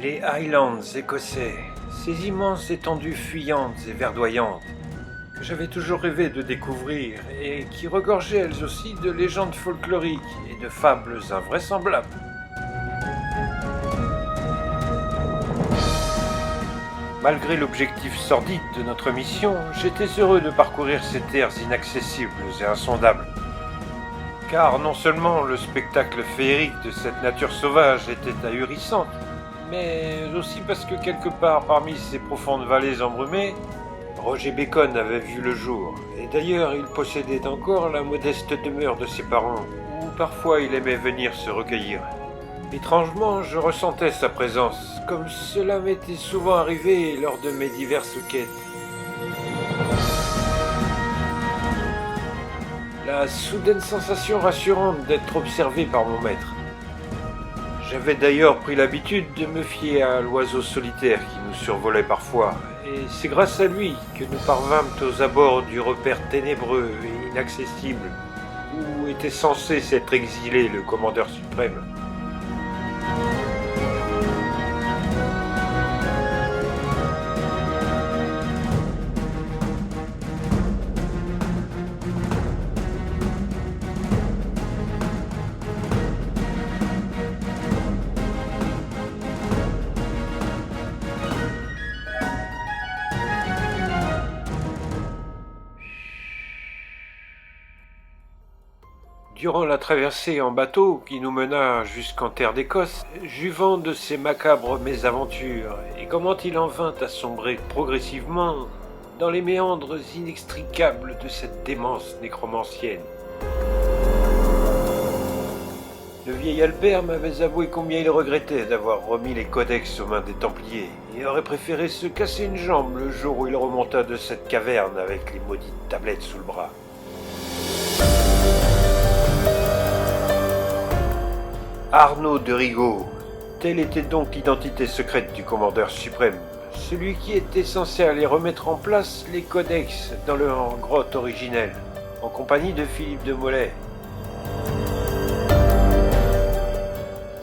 Les Highlands écossais, ces immenses étendues fuyantes et verdoyantes, que j'avais toujours rêvé de découvrir et qui regorgeaient elles aussi de légendes folkloriques et de fables invraisemblables. Malgré l'objectif sordide de notre mission, j'étais heureux de parcourir ces terres inaccessibles et insondables. Car non seulement le spectacle féerique de cette nature sauvage était ahurissant, mais aussi parce que quelque part parmi ces profondes vallées embrumées, Roger Bacon avait vu le jour, et d'ailleurs il possédait encore la modeste demeure de ses parents, où parfois il aimait venir se recueillir. Étrangement, je ressentais sa présence, comme cela m'était souvent arrivé lors de mes diverses quêtes. La soudaine sensation rassurante d'être observé par mon maître. J'avais d'ailleurs pris l'habitude de me fier à l'oiseau solitaire qui nous survolait parfois, et c'est grâce à lui que nous parvînmes aux abords du repère ténébreux et inaccessible où était censé s'être exilé le commandeur suprême. Durant la traversée en bateau qui nous mena jusqu'en terre d'Écosse, j'eus vent de ces macabres mésaventures et comment il en vint à sombrer progressivement dans les méandres inextricables de cette démence nécromancienne. Le vieil Albert m'avait avoué combien il regrettait d'avoir remis les codex aux mains des Templiers et aurait préféré se casser une jambe le jour où il remonta de cette caverne avec les maudites tablettes sous le bras. Arnaud de Rigaud, telle était donc l'identité secrète du commandeur suprême, celui qui était censé aller remettre en place les codex dans leur grotte originelle, en compagnie de Philippe de Molay.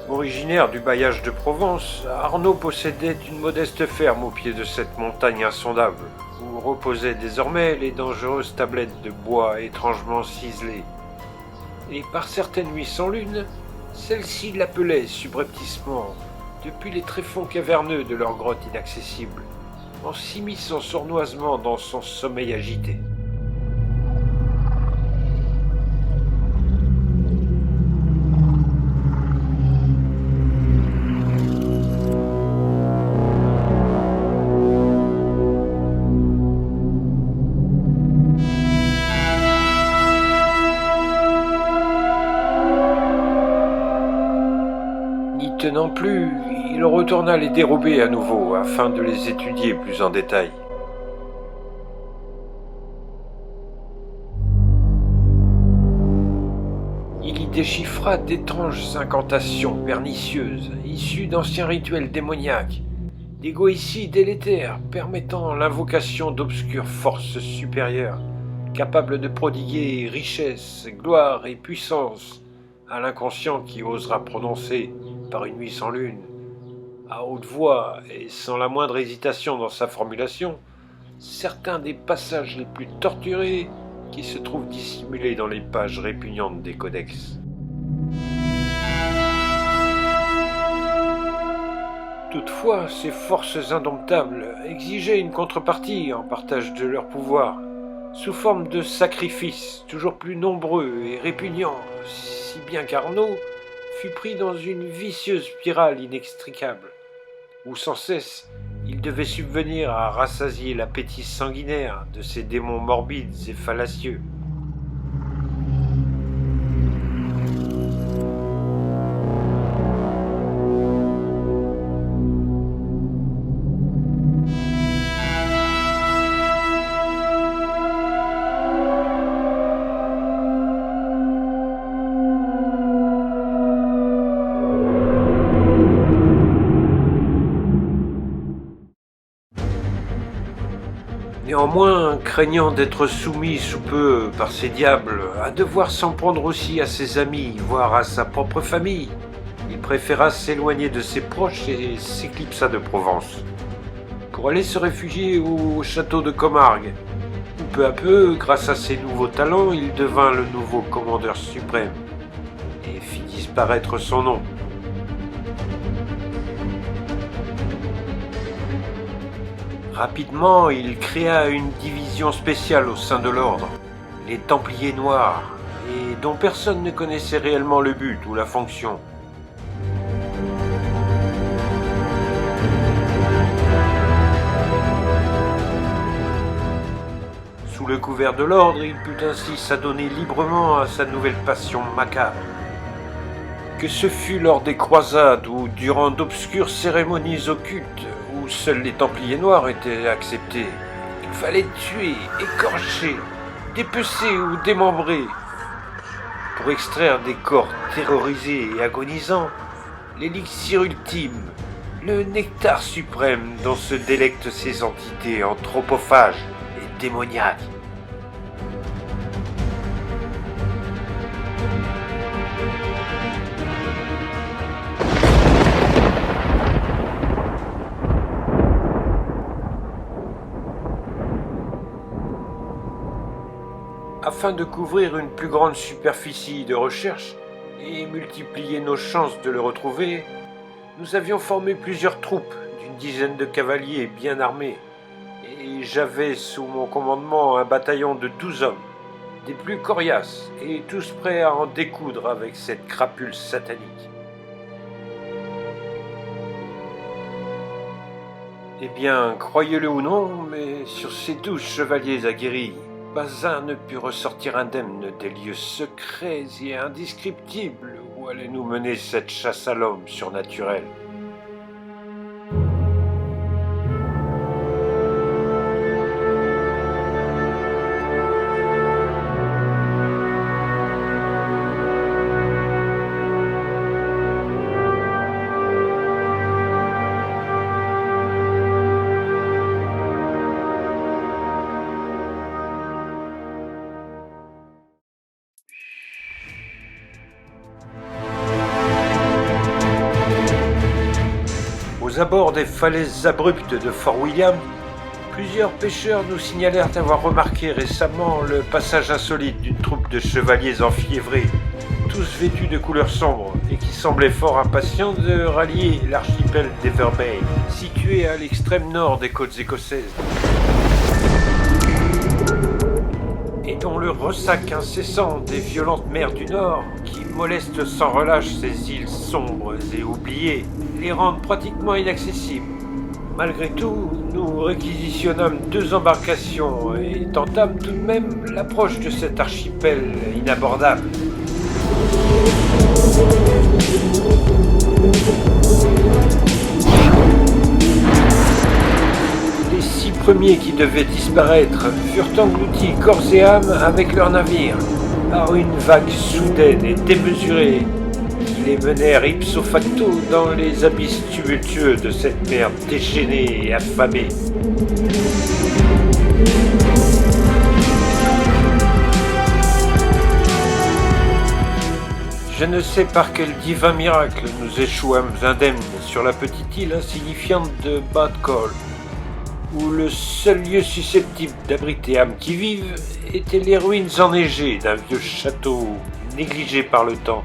Originaire du bailliage de Provence, Arnaud possédait une modeste ferme au pied de cette montagne insondable, où reposaient désormais les dangereuses tablettes de bois étrangement ciselées. Et par certaines nuits sans lune, celle-ci l'appelait subrepticement, depuis les tréfonds caverneux de leur grotte inaccessible, en s'immisçant sournoisement dans son sommeil agité. Tenant plus, il retourna les dérober à nouveau afin de les étudier plus en détail. Il y déchiffra d'étranges incantations pernicieuses issues d'anciens rituels démoniaques, d'égoïcies délétères permettant l'invocation d'obscures forces supérieures, capables de prodiguer richesse, gloire et puissance à l'inconscient qui osera prononcer par une nuit sans lune, à haute voix et sans la moindre hésitation dans sa formulation, certains des passages les plus torturés qui se trouvent dissimulés dans les pages répugnantes des codex. Toutefois, ces forces indomptables exigeaient une contrepartie en partage de leur pouvoir, sous forme de sacrifices toujours plus nombreux et répugnants, si bien qu'Arnaud fut pris dans une vicieuse spirale inextricable, où sans cesse il devait subvenir à rassasier l'appétit sanguinaire de ces démons morbides et fallacieux. Néanmoins, craignant d'être soumis sous peu par ces diables, à devoir s'en prendre aussi à ses amis, voire à sa propre famille, il il préféra s'éloigner de ses proches et s'éclipsa de Provence, pour aller se réfugier au château de Comargue, où peu à peu, grâce à ses nouveaux talents, il devint le nouveau commandeur suprême et fit disparaître son nom. Rapidement, il créa une division spéciale au sein de l'ordre, les Templiers Noirs, et dont personne ne connaissait réellement le but ou la fonction. Sous le couvert de l'ordre, il put ainsi s'adonner librement à sa nouvelle passion macabre. Que ce fut lors des croisades ou durant d'obscures cérémonies occultes où seuls les Templiers Noirs étaient acceptés, il fallait tuer, écorcher, dépecer ou démembrer. Pour extraire des corps terrorisés et agonisants, l'élixir ultime, le nectar suprême dont se délectent ces entités anthropophages et démoniaques. Afin de couvrir une plus grande superficie de recherche et multiplier nos chances de le retrouver, nous avions formé plusieurs troupes d'une dizaine de cavaliers bien armés, et j'avais sous mon commandement un bataillon de 12 hommes, des plus coriaces, et tous prêts à en découdre avec cette crapule satanique. Eh bien, croyez-le ou non, mais sur ces 12 chevaliers aguerris, pas un ne put ressortir indemne des lieux secrets et indescriptibles où allait nous mener cette chasse à l'homme surnaturel. Aux abords des falaises abruptes de Fort William, plusieurs pêcheurs nous signalèrent avoir remarqué récemment le passage insolite d'une troupe de chevaliers enfiévrés, tous vêtus de couleurs sombres et qui semblaient fort impatients de rallier l'archipel d'Ever Bay, situé à l'extrême nord des côtes écossaises, et dont le ressac incessant des violentes mers du Nord, qui molestent sans relâche ces îles sombres et oubliées, les rendent pratiquement inaccessibles. Malgré tout, nous réquisitionnâmes 2 embarcations et tentâmes tout de même l'approche de cet archipel inabordable. Les 6 premiers qui devaient disparaître furent engloutis corps et âme avec leur navire par une vague soudaine et démesurée qui les menèrent ipso facto dans les abysses tumultueux de cette mer déchaînée et affamée. Je ne sais par quel divin miracle nous échouâmes indemnes sur la petite île insignifiante de Bad Call, où le seul lieu susceptible d'abriter âmes qui vivent étaient les ruines enneigées d'un vieux château négligé par le temps.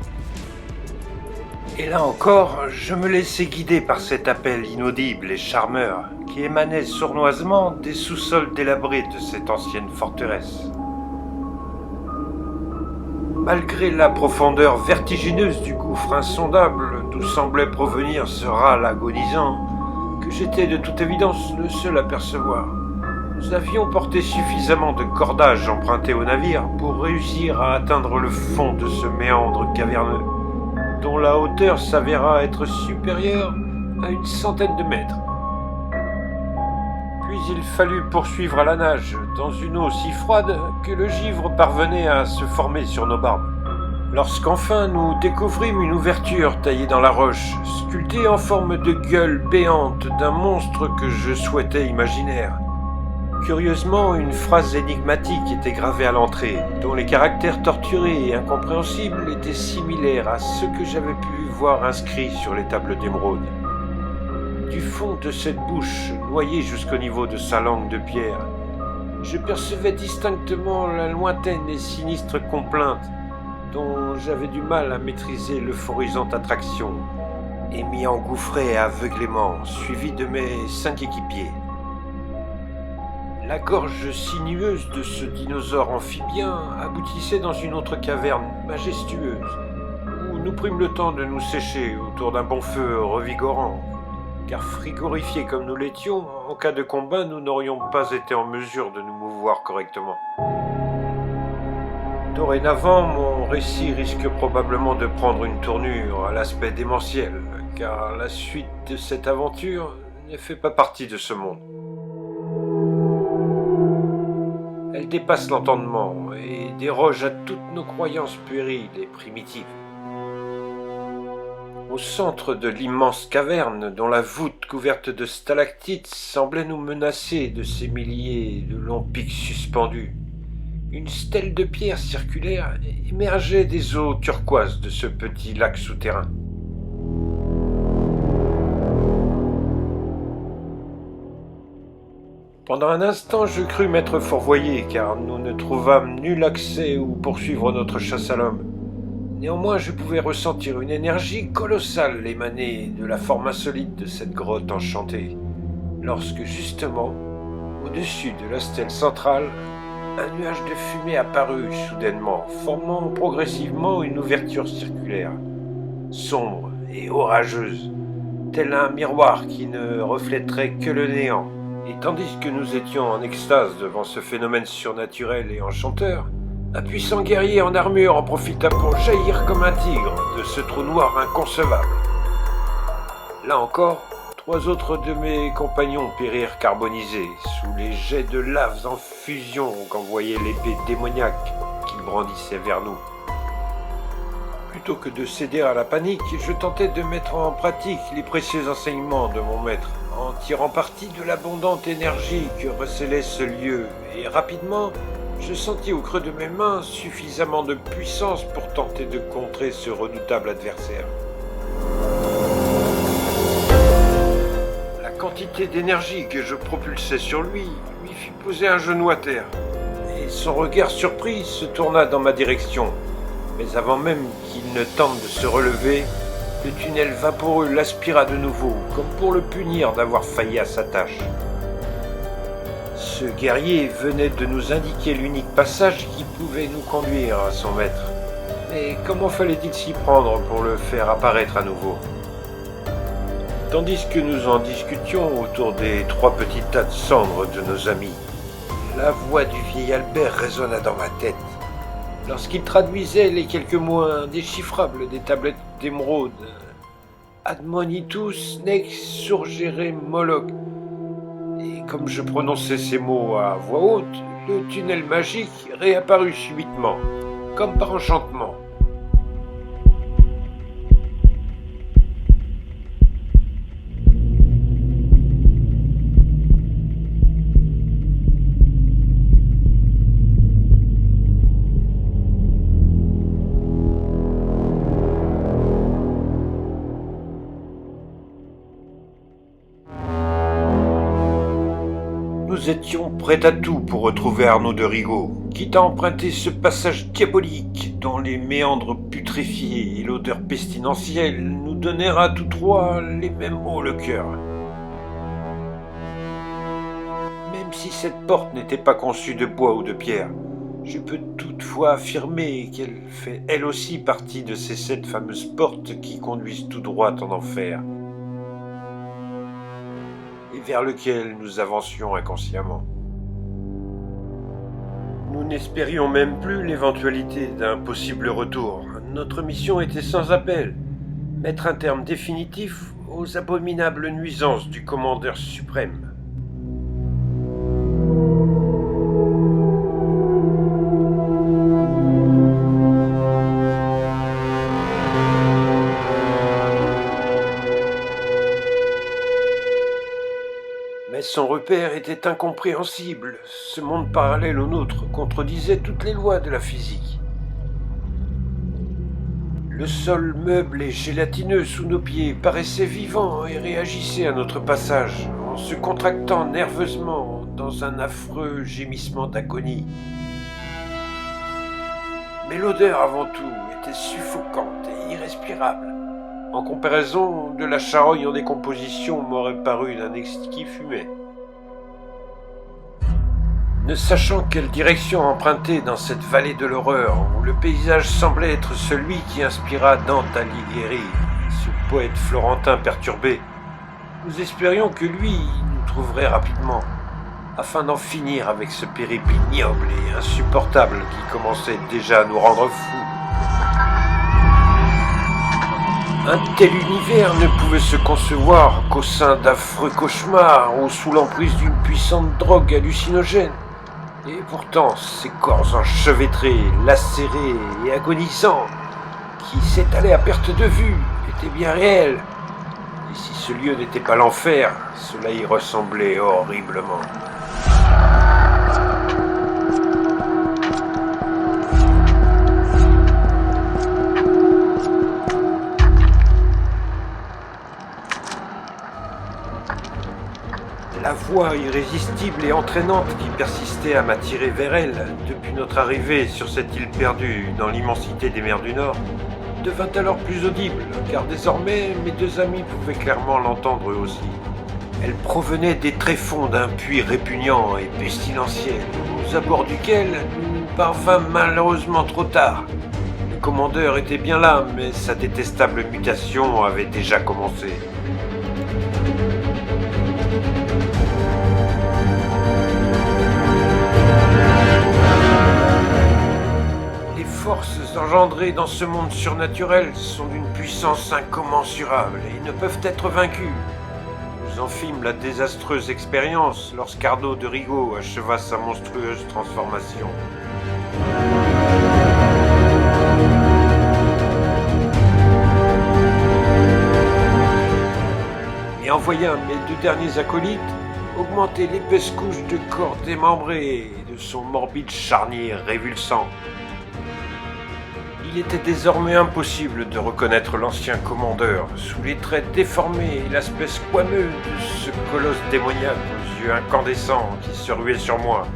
Et là encore, je me laissais guider par cet appel inaudible et charmeur qui émanait sournoisement des sous-sols délabrés de cette ancienne forteresse. Malgré la profondeur vertigineuse du gouffre insondable d'où semblait provenir ce râle agonisant, que j'étais de toute évidence le seul à percevoir, nous avions porté suffisamment de cordages empruntés au navire pour réussir à atteindre le fond de ce méandre caverneux, dont la hauteur s'avéra être supérieure à une centaine de mètres. Puis il fallut poursuivre à la nage, dans une eau si froide que le givre parvenait à se former sur nos barbes. Lorsqu'enfin nous découvrîmes une ouverture taillée dans la roche, sculptée en forme de gueule béante d'un monstre que je souhaitais imaginaire. Curieusement, une phrase énigmatique était gravée à l'entrée, dont les caractères torturés et incompréhensibles étaient similaires à ceux que j'avais pu voir inscrits sur les tables d'émeraude. Du fond de cette bouche, noyée jusqu'au niveau de sa langue de pierre, je percevais distinctement la lointaine et sinistre complainte dont j'avais du mal à maîtriser l'euphorisante attraction, et m'y engouffrais aveuglément, suivi de mes 5 équipiers. La gorge sinueuse de ce dinosaure amphibien aboutissait dans une autre caverne majestueuse, où nous prîmes le temps de nous sécher autour d'un bon feu revigorant, car frigorifiés comme nous l'étions, en cas de combat, nous n'aurions pas été en mesure de nous mouvoir correctement. Dorénavant, mon récit risque probablement de prendre une tournure à l'aspect démentiel, car la suite de cette aventure ne fait pas partie de ce monde. Elle dépasse l'entendement et déroge à toutes nos croyances puériles et primitives. Au centre de l'immense caverne, dont la voûte couverte de stalactites semblait nous menacer de ses milliers de longs pics suspendus, une stèle de pierre circulaire émergeait des eaux turquoises de ce petit lac souterrain. Pendant un instant, je crus m'être fourvoyé, car nous ne trouvâmes nul accès où poursuivre notre chasse à l'homme. Néanmoins, je pouvais ressentir une énergie colossale émaner de la forme insolite de cette grotte enchantée, lorsque justement, au-dessus de la stèle centrale, un nuage de fumée apparut soudainement, formant progressivement une ouverture circulaire, sombre et orageuse, tel un miroir qui ne reflèterait que le néant. Et tandis que nous étions en extase devant ce phénomène surnaturel et enchanteur, un puissant guerrier en armure en profita pour jaillir comme un tigre de ce trou noir inconcevable. Là encore, 3 autres de mes compagnons périrent carbonisés sous les jets de laves en fusion qu'envoyait l'épée démoniaque qu'il brandissait vers nous. Plutôt que de céder à la panique, je tentais de mettre en pratique les précieux enseignements de mon maître, en tirant parti de l'abondante énergie que recelait ce lieu, et rapidement, je sentis au creux de mes mains suffisamment de puissance pour tenter de contrer ce redoutable adversaire. La quantité d'énergie que je propulsai sur lui fit poser un genou à terre, et son regard surpris se tourna dans ma direction. Mais avant même qu'il ne tente de se relever, le tunnel vaporeux l'aspira de nouveau, comme pour le punir d'avoir failli à sa tâche. Ce guerrier venait de nous indiquer l'unique passage qui pouvait nous conduire à son maître. Mais comment fallait-il s'y prendre pour le faire apparaître à nouveau ? Tandis que nous en discutions autour des 3 petits tas de cendres de nos amis, la voix du vieil Albert résonna dans ma tête, lorsqu'il traduisait les quelques mots indéchiffrables des tablettes d'émeraude. Admonitus nex surgere moloch. Et comme je prononçais ces mots à voix haute, le tunnel magique réapparut subitement, comme par enchantement. Nous étions prêts à tout pour retrouver Arnaud de Rigaud, quitte à emprunter ce passage diabolique dont les méandres putréfiés et l'odeur pestilentielle nous donnèrent à tous 3 les mêmes hauts le cœur. Même si cette porte n'était pas conçue de bois ou de pierre, je peux toutefois affirmer qu'elle fait elle aussi partie de ces 7 fameuses portes qui conduisent tout droit en enfer, et vers lequel nous avancions inconsciemment. Nous n'espérions même plus l'éventualité d'un possible retour. Notre mission était sans appel, mettre un terme définitif aux abominables nuisances du commandeur suprême. Mais son repère était incompréhensible. Ce monde parallèle au nôtre contredisait toutes les lois de la physique. Le sol meuble et gélatineux sous nos pieds paraissait vivant et réagissait à notre passage, en se contractant nerveusement dans un affreux gémissement d'agonie. Mais l'odeur avant tout était suffocante et irrespirable. En comparaison, de la charogne en décomposition m'aurait paru d'un exquis fumet. Ne sachant quelle direction emprunter dans cette vallée de l'horreur, où le paysage semblait être celui qui inspira Dante Alighieri, ce poète florentin perturbé, nous espérions que lui nous trouverait rapidement, afin d'en finir avec ce périple ignoble et insupportable qui commençait déjà à nous rendre fous. Un tel univers ne pouvait se concevoir qu'au sein d'affreux cauchemars ou sous l'emprise d'une puissante drogue hallucinogène. Et pourtant, ces corps enchevêtrés, lacérés et agonisants, qui s'étalaient à perte de vue, étaient bien réels. Et si ce lieu n'était pas l'enfer, cela y ressemblait horriblement. La voix irrésistible et entraînante qui persistait à m'attirer vers elle depuis notre arrivée sur cette île perdue dans l'immensité des mers du Nord devint alors plus audible, car désormais mes deux amis pouvaient clairement l'entendre eux aussi. Elle provenait des tréfonds d'un puits répugnant et pestilentiel, aux abords duquel nous parvînmes malheureusement trop tard. Le commandeur était bien là, mais sa détestable mutation avait déjà commencé. Les forces engendrées dans ce monde surnaturel sont d'une puissance incommensurable et ne peuvent être vaincues. Nous en fîmes la désastreuse expérience lorsqu'Arnaud de Rigaud acheva sa monstrueuse transformation. Et envoya mes deux derniers acolytes augmenter l'épaisse couche de corps démembrés et de son morbide charnier révulsant. Il était désormais impossible de reconnaître l'ancien commandeur sous les traits déformés et l'aspect squameux de ce colosse démoniaque aux yeux incandescents qui se ruait sur moi.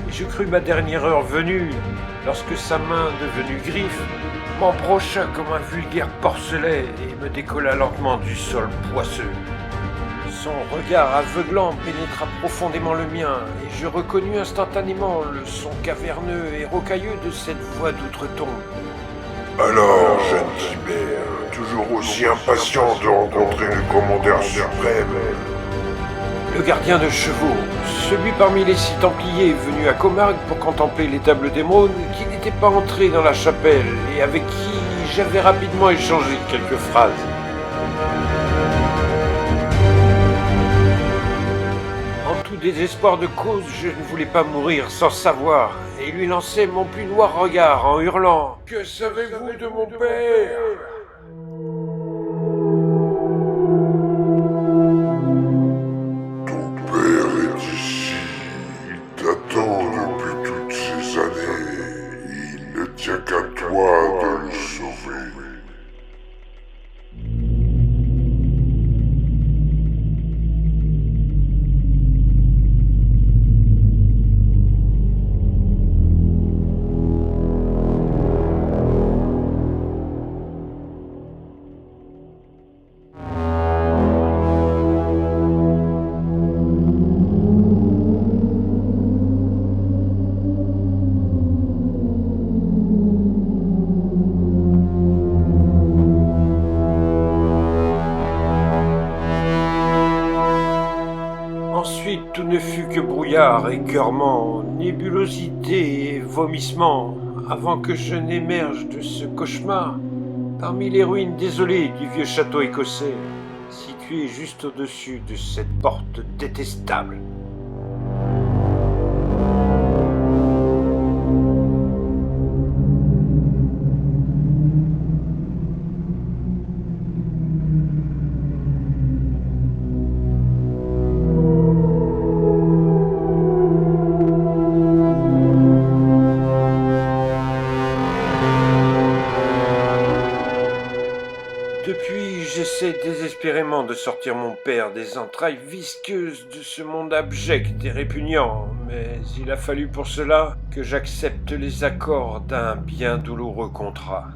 Et je crus ma dernière heure venue lorsque sa main devenue griffe m'embrocha comme un vulgaire porcelet et me décolla lentement du sol poisseux. Son regard aveuglant pénétra profondément le mien et je reconnus instantanément le son caverneux et rocailleux de cette voix d'outre-tombe. Alors, jeune Tibère, toujours aussi impatient de rencontrer le commandeur suprême. Le gardien de chevaux, celui parmi les 6 Templiers venus à Comarque pour contempler les tables d'émeraude, qui n'était pas entré dans la chapelle et avec qui j'avais rapidement échangé quelques phrases. En tout désespoir de cause, je ne voulais pas mourir sans savoir, et lui lançai mon plus noir regard en hurlant « Que savez-vous de mon père ?» Ton père est ici. Il t'attend depuis toutes ces années. Il ne tient qu'à toi de le sauver. Ensuite, tout ne fut que brouillard, écœurement, nébulosité et vomissement, avant que je n'émerge de ce cauchemar parmi les ruines désolées du vieux château écossais, situé juste au-dessus de cette porte détestable. m'extirpèrent des entrailles visqueuses de ce monde abject et répugnant, mais il a fallu pour cela que j'accepte les accords d'un bien douloureux contrat.